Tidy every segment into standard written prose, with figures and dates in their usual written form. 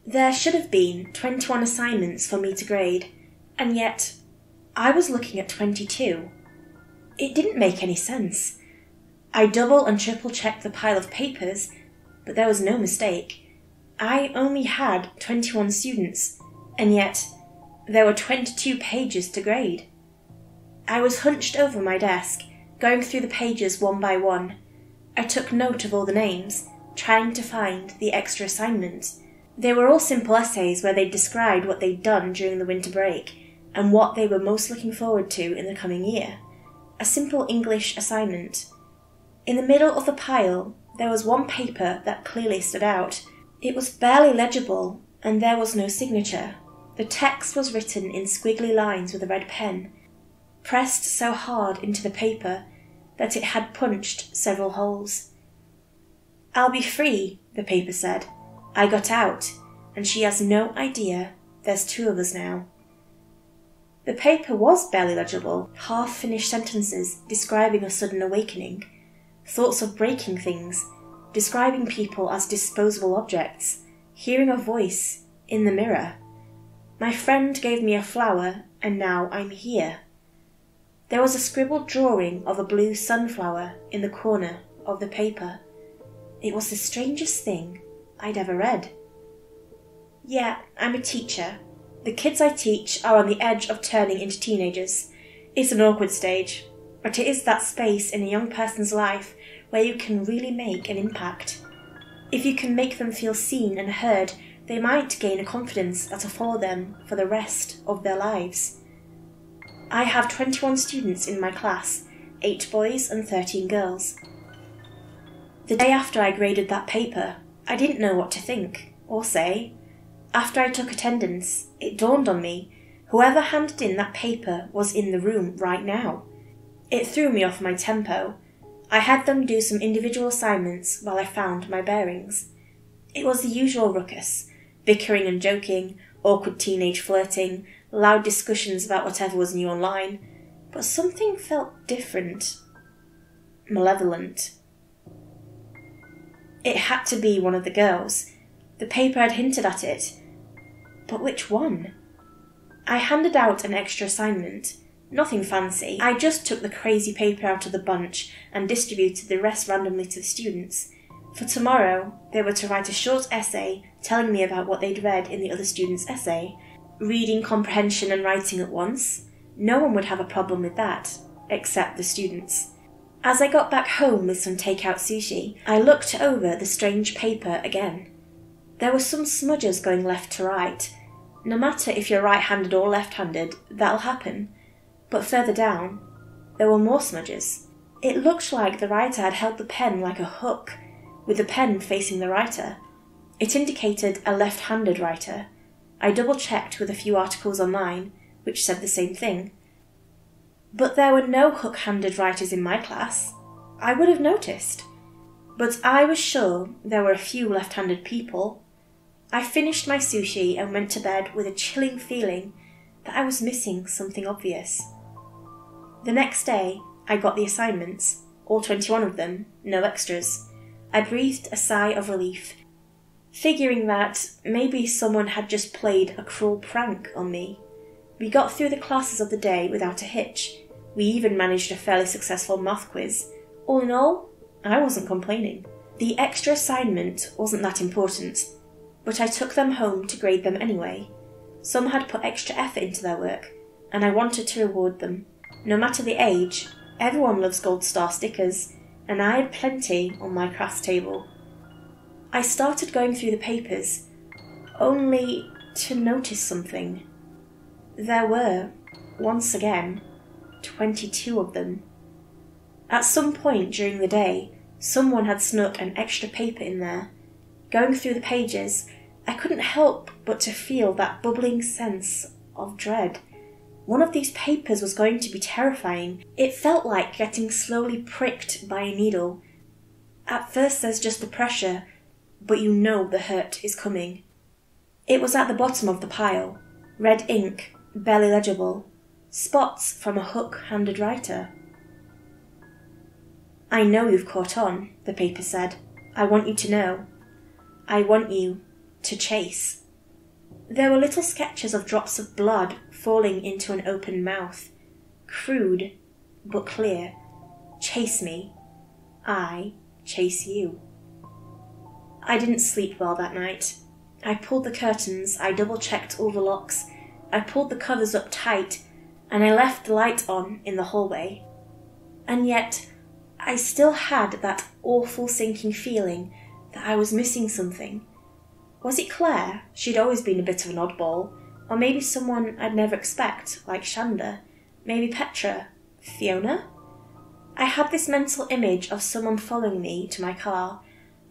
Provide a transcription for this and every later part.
There should have been 21 assignments for me to grade, and yet I was looking at 22. It didn't make any sense. I double and triple checked the pile of papers, but there was no mistake. I only had 21 students, and yet there were 22 pages to grade. I was hunched over my desk, going through the pages one by one. I took note of all the names, trying to find the extra assignments. They were all simple essays where they described what they'd done during the winter break and what they were most looking forward to in the coming year. A simple English assignment. In the middle of the pile, there was one paper that clearly stood out. It was barely legible, and there was no signature. The text was written in squiggly lines with a red pen, pressed so hard into the paper that it had punched several holes. "I'll be free," the paper said. "I got out, and she has no idea there's 2 of us now." The paper was barely legible, half-finished sentences describing a sudden awakening, thoughts of breaking things, describing people as disposable objects, hearing a voice in the mirror. My friend gave me a flower, and now I'm here. There was a scribbled drawing of a blue sunflower in the corner of the paper. It was the strangest thing I'd ever read. Yeah, I'm a teacher. The kids I teach are on the edge of turning into teenagers. It's an awkward stage, but it is that space in a young person's life where you can really make an impact. If you can make them feel seen and heard, they might gain a confidence that'll follow them for the rest of their lives. I have 21 students in my class, 8 boys and 13 girls. The day after I graded that paper, I didn't know what to think or say. After I took attendance, it dawned on me, whoever handed in that paper was in the room right now. It threw me off my tempo. I had them do some individual assignments while I found my bearings. It was the usual ruckus, bickering and joking, awkward teenage flirting, loud discussions about whatever was new online, but something felt different. Malevolent. It had to be one of the girls. The paper had hinted at it. But which one? I handed out an extra assignment. Nothing fancy. I just took the crazy paper out of the bunch and distributed the rest randomly to the students. For tomorrow, they were to write a short essay telling me about what they'd read in the other student's essay. Reading comprehension and writing at once. No one would have a problem with that, except the students. As I got back home with some takeout sushi, I looked over the strange paper again. There were some smudges going left to right. No matter if you're right-handed or left-handed, that'll happen. But further down, there were more smudges. It looked like the writer had held the pen like a hook, with the pen facing the writer. It indicated a left-handed writer. I double-checked with a few articles online, which said the same thing. But there were no hook-handed writers in my class. I would have noticed. But I was sure there were a few left-handed people. I finished my sushi and went to bed with a chilling feeling that I was missing something obvious. The next day, I got the assignments, all 21 of them, no extras. I breathed a sigh of relief, figuring that maybe someone had just played a cruel prank on me. We got through the classes of the day without a hitch. We even managed a fairly successful math quiz. All in all, I wasn't complaining. The extra assignment wasn't that important, but I took them home to grade them anyway. Some had put extra effort into their work, and I wanted to reward them. No matter the age, everyone loves gold star stickers, and I had plenty on my crafts table. I started going through the papers, only to notice something. There were, once again, 22 of them. At some point during the day, someone had snuck an extra paper in there. Going through the pages, I couldn't help but to feel that bubbling sense of dread. One of these papers was going to be terrifying. It felt like getting slowly pricked by a needle. At first there's just the pressure, but you know the hurt is coming. It was at the bottom of the pile. Red ink, barely legible. Spots from a hook-handed writer. "I know you've caught on," the paper said. "I want you to know. I want you to chase." There were little sketches of drops of blood falling into an open mouth. Crude, but clear. Chase me. I chase you. I didn't sleep well that night. I pulled the curtains, I double-checked all the locks, I pulled the covers up tight, and I left the light on in the hallway. And yet, I still had that awful sinking feeling that I was missing something. Was it Claire? She'd always been a bit of an oddball. Or maybe someone I'd never expect, like Shanda. Maybe Petra. Fiona? I had this mental image of someone following me to my car,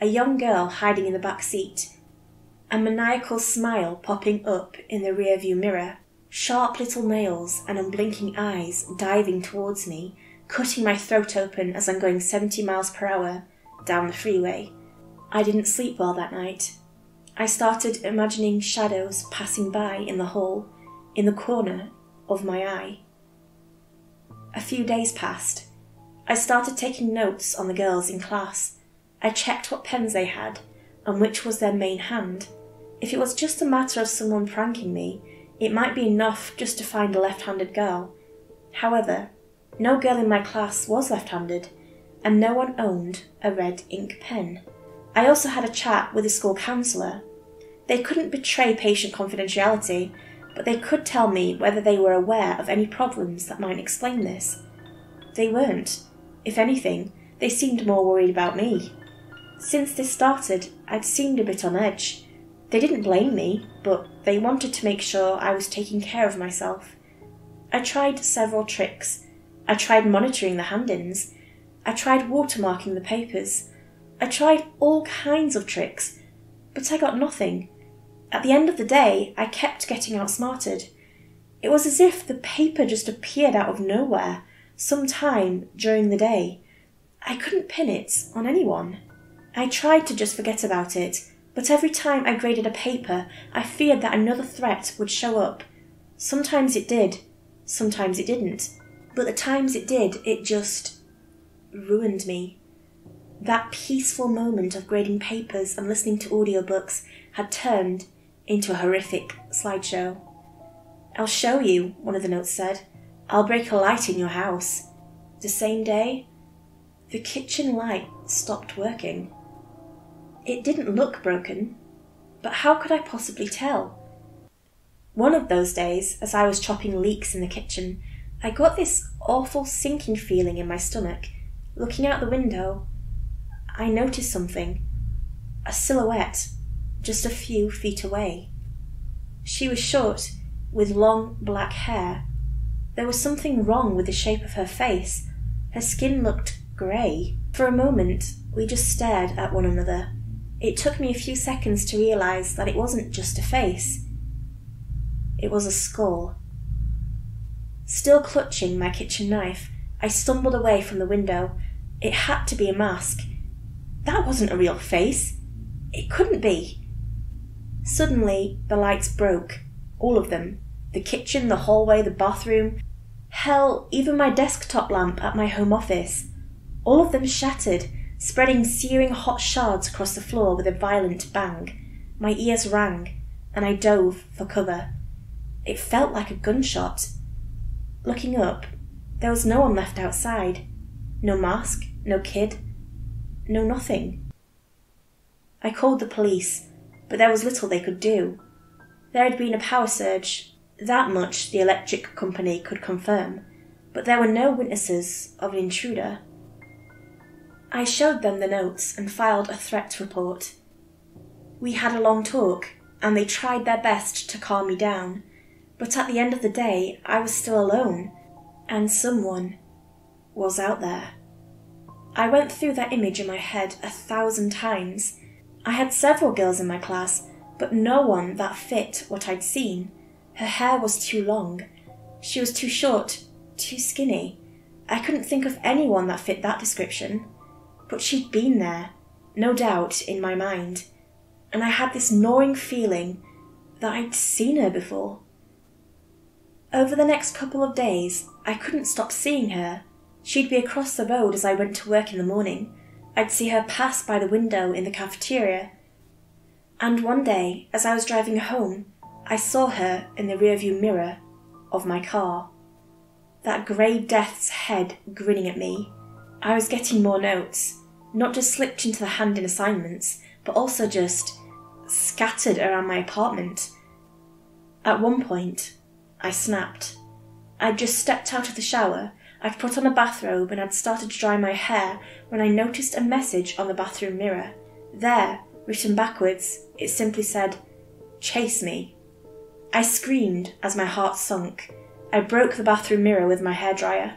a young girl hiding in the back seat, a maniacal smile popping up in the rearview mirror, sharp little nails and unblinking eyes diving towards me, cutting my throat open as I'm going 70 miles per hour down the freeway. I didn't sleep well that night. I started imagining shadows passing by in the hall, in the corner of my eye. A few days passed. I started taking notes on the girls in class. I checked what pens they had and which was their main hand. If it was just a matter of someone pranking me, it might be enough just to find a left-handed girl. However, no girl in my class was left-handed, and no one owned a red ink pen. I also had a chat with the school counsellor. They couldn't betray patient confidentiality, but they could tell me whether they were aware of any problems that might explain this. They weren't. If anything, they seemed more worried about me. Since this started, I'd seemed a bit on edge. They didn't blame me, but they wanted to make sure I was taking care of myself. I tried several tricks. I tried monitoring the hand-ins. I tried watermarking the papers. I tried all kinds of tricks, but I got nothing. At the end of the day, I kept getting outsmarted. It was as if the paper just appeared out of nowhere, sometime during the day. I couldn't pin it on anyone. I tried to just forget about it, but every time I graded a paper, I feared that another threat would show up. Sometimes it did, sometimes it didn't, but the times it did, it just ruined me. That peaceful moment of grading papers and listening to audiobooks had turned into a horrific slideshow. "I'll show you," one of the notes said. "I'll break a light in your house." The same day, the kitchen light stopped working. It didn't look broken, but how could I possibly tell? One of those days, as I was chopping leeks in the kitchen, I got this awful sinking feeling in my stomach. Looking out the window, I noticed something. A silhouette, just a few feet away. She was short, with long black hair. There was something wrong with the shape of her face. Her skin looked grey. For a moment, we just stared at one another. It took me a few seconds to realise that it wasn't just a face. It was a skull. Still clutching my kitchen knife, I stumbled away from the window. It had to be a mask. That wasn't a real face. It couldn't be. Suddenly, the lights broke. All of them. The kitchen, the hallway, the bathroom. Hell, even my desktop lamp at my home office. All of them shattered, spreading searing hot shards across the floor with a violent bang. My ears rang, and I dove for cover. It felt like a gunshot. Looking up, there was no one left outside. No mask, no kid, no nothing. I called the police, but there was little they could do. There had been a power surge. That much the electric company could confirm, but there were no witnesses of an intruder. I showed them the notes and filed a threat report. We had a long talk, and they tried their best to calm me down, but at the end of the day, I was still alone, and someone was out there. I went through that image in my head 1,000 times. I had several girls in my class, but no one that fit what I'd seen. Her hair was too long. She was too short, too skinny. I couldn't think of anyone that fit that description. But she'd been there, no doubt, in my mind. And I had this gnawing feeling that I'd seen her before. Over the next couple of days, I couldn't stop seeing her. She'd be across the road as I went to work in the morning. I'd see her pass by the window in the cafeteria. And one day, as I was driving home, I saw her in the rearview mirror of my car. That grey death's head grinning at me. I was getting more notes, not just slipped into the hand in assignments, but also just scattered around my apartment. At one point, I snapped. I'd just stepped out of the shower, I'd put on a bathrobe and I'd started to dry my hair when I noticed a message on the bathroom mirror. There, written backwards, it simply said, "Chase me." I screamed as my heart sunk. I broke the bathroom mirror with my hairdryer.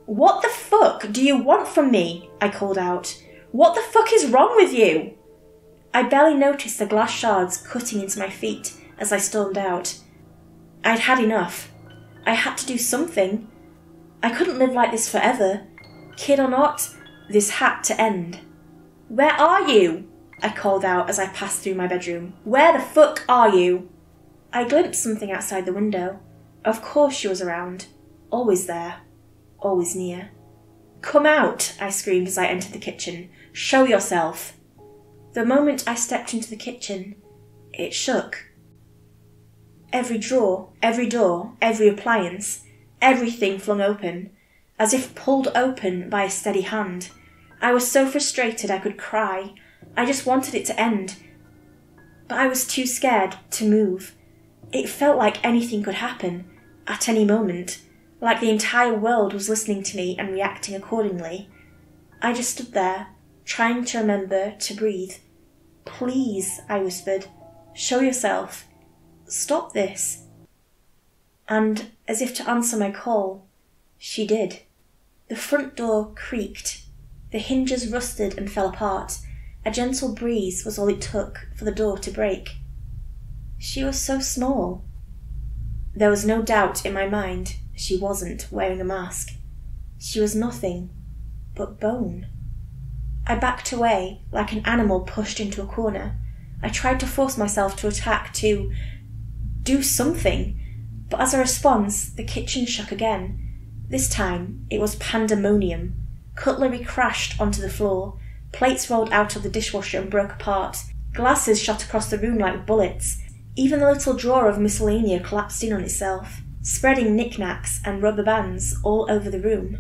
"What the fuck do you want from me?" I called out. "What the fuck is wrong with you?" I barely noticed the glass shards cutting into my feet as I stormed out. I'd had enough. I had to do something. I couldn't live like this forever. Kid or not, this had to end. "Where are you?" I called out as I passed through my bedroom. "Where the fuck are you?" I glimpsed something outside the window. Of course she was around. Always there. Always near. "Come out," I screamed as I entered the kitchen. "Show yourself." The moment I stepped into the kitchen, it shook. Every drawer, every door, every appliance, everything flung open, as if pulled open by a steady hand. I was so frustrated I could cry. I just wanted it to end. But I was too scared to move. It felt like anything could happen, at any moment, like the entire world was listening to me and reacting accordingly. I just stood there, trying to remember to breathe. "Please," I whispered, "show yourself. Stop this." And, as if to answer my call, she did. The front door creaked. The hinges rusted and fell apart. A gentle breeze was all it took for the door to break. She was so small. There was no doubt in my mind she wasn't wearing a mask. She was nothing but bone. I backed away like an animal pushed into a corner. I tried to force myself to attack, to do something, but as a response, the kitchen shook again. This time, it was pandemonium. Cutlery crashed onto the floor, plates rolled out of the dishwasher and broke apart, glasses shot across the room like bullets, even the little drawer of miscellanea collapsed in on itself, spreading knickknacks and rubber bands all over the room.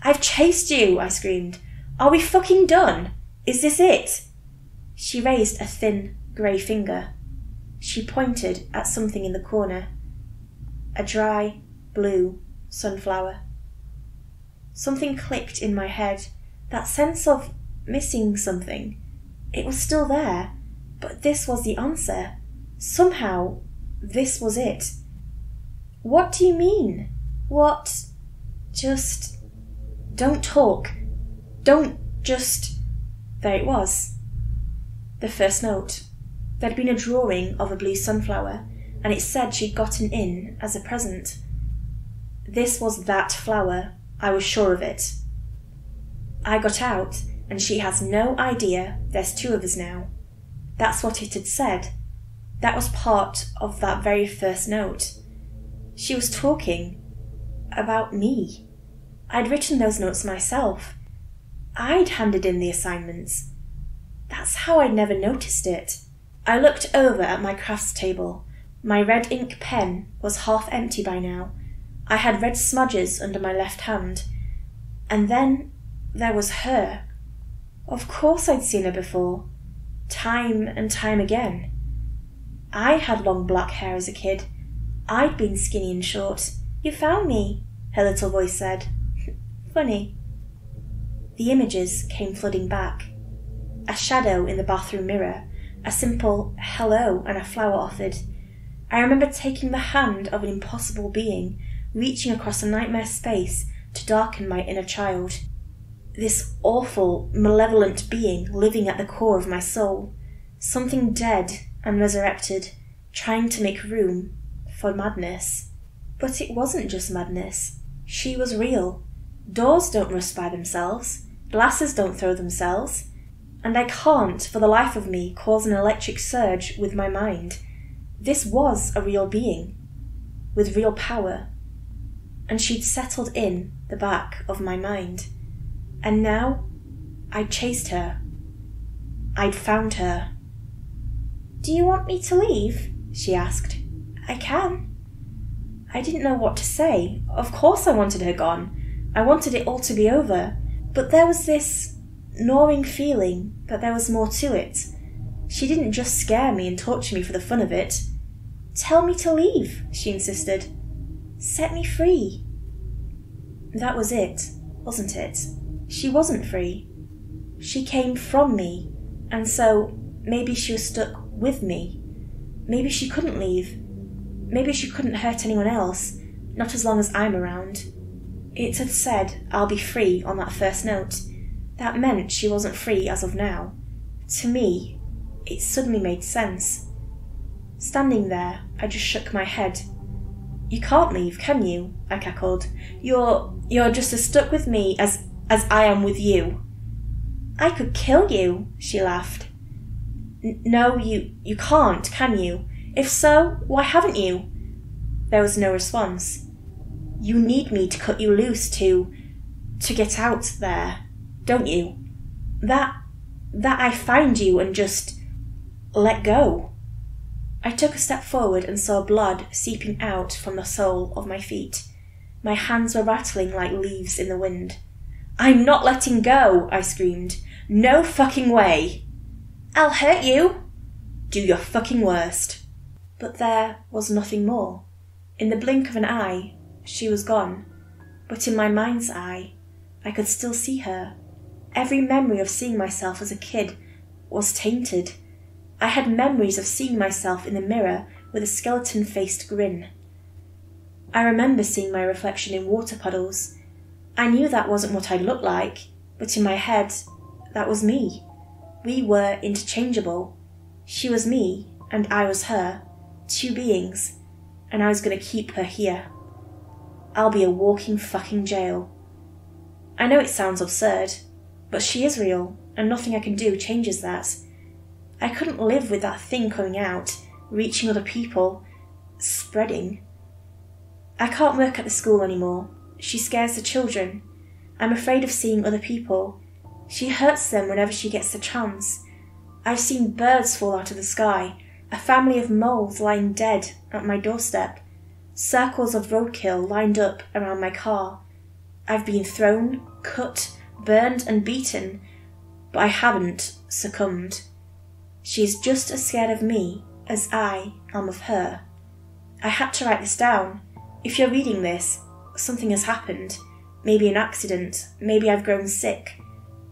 "I've chased you!" I screamed. "Are we fucking done? Is this it?" She raised a thin, grey finger. She pointed at something in the corner. A dry, blue sunflower. Something clicked in my head. That sense of missing something. It was still there, but this was the answer. Somehow, this was it. "What do you mean? What? Just... don't talk. Don't just..." There it was. The first note. There'd been a drawing of a blue sunflower, and it said she'd gotten in as a present. This was that flower. I was sure of it. I got out, and she has no idea there's two of us now. That's what it had said. That was part of that very first note. She was talking about me. I'd written those notes myself. I'd handed in the assignments. That's how I'd never noticed it. I looked over at my crafts table. My red ink pen was half empty by now. I had red smudges under my left hand. And then there was her. Of course I'd seen her before. Time and time again. I had long black hair as a kid. I'd been skinny and short. "You found me," her little voice said. Funny. The images came flooding back. A shadow in the bathroom mirror, a simple hello and a flower offered. I remember taking the hand of an impossible being, reaching across a nightmare space to darken my inner child. This awful, malevolent being living at the core of my soul. Something dead and resurrected, trying to make room for madness. But it wasn't just madness. She was real. Doors don't rust by themselves. Glasses don't throw themselves. And I can't, for the life of me, cause an electric surge with my mind. This was a real being, with real power. And she'd settled in the back of my mind. And now, I'd chased her. I'd found her. "Do you want me to leave?" she asked. I can. I didn't know what to say. Of course I wanted her gone. I wanted it all to be over. But there was this gnawing feeling that there was more to it. She didn't just scare me and torture me for the fun of it. Tell me to leave, she insisted. Set me free. That was it, wasn't it? She wasn't free. She came from me, and so maybe she was stuck with me. Maybe she couldn't leave. Maybe she couldn't hurt anyone else, not as long as I'm around. It had said, I'll be free on that first note. That meant she wasn't free as of now. To me, it suddenly made sense. Standing there, I just shook my head. You can't leave, can you? I cackled. You're just as stuck with me as I am with you. I could kill you, she laughed. No, you can't, can you? If so, why haven't you? There was no response. You need me to cut you loose to get out there, don't you? That I find you and just let go. I took a step forward and saw blood seeping out from the sole of my feet. My hands were rattling like leaves in the wind. I'm not letting go, I screamed. No fucking way. I'll hurt you. Do your fucking worst. But there was nothing more. In the blink of an eye, she was gone. But in my mind's eye, I could still see her. Every memory of seeing myself as a kid was tainted. I had memories of seeing myself in the mirror with a skeleton-faced grin. I remember seeing my reflection in water puddles. I knew that wasn't what I looked like, but in my head, that was me. We were interchangeable. She was me, and I was her. Two beings, and I was going to keep her here. I'll be a walking fucking jail. I know it sounds absurd, but she is real, and nothing I can do changes that. I couldn't live with that thing coming out, reaching other people, spreading. I can't work at the school anymore. She scares the children. I'm afraid of seeing other people. She hurts them whenever she gets the chance. I've seen birds fall out of the sky, a family of moles lying dead at my doorstep, circles of roadkill lined up around my car. I've been thrown, cut, burned and beaten, but I haven't succumbed. She's just as scared of me as I am of her. I had to write this down. If you're reading this, something has happened. Maybe an accident, maybe I've grown sick.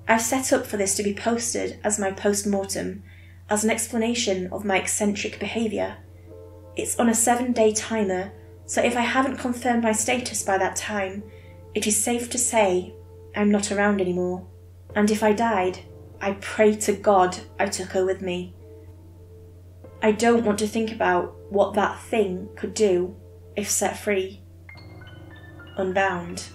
I've set up for this to be posted as my post-mortem, as an explanation of my eccentric behaviour. It's on a 7-day timer, so if I haven't confirmed my status by that time, it is safe to say I'm not around anymore. And if I died, I pray to God I took her with me. I don't want to think about what that thing could do if set free. Unbound.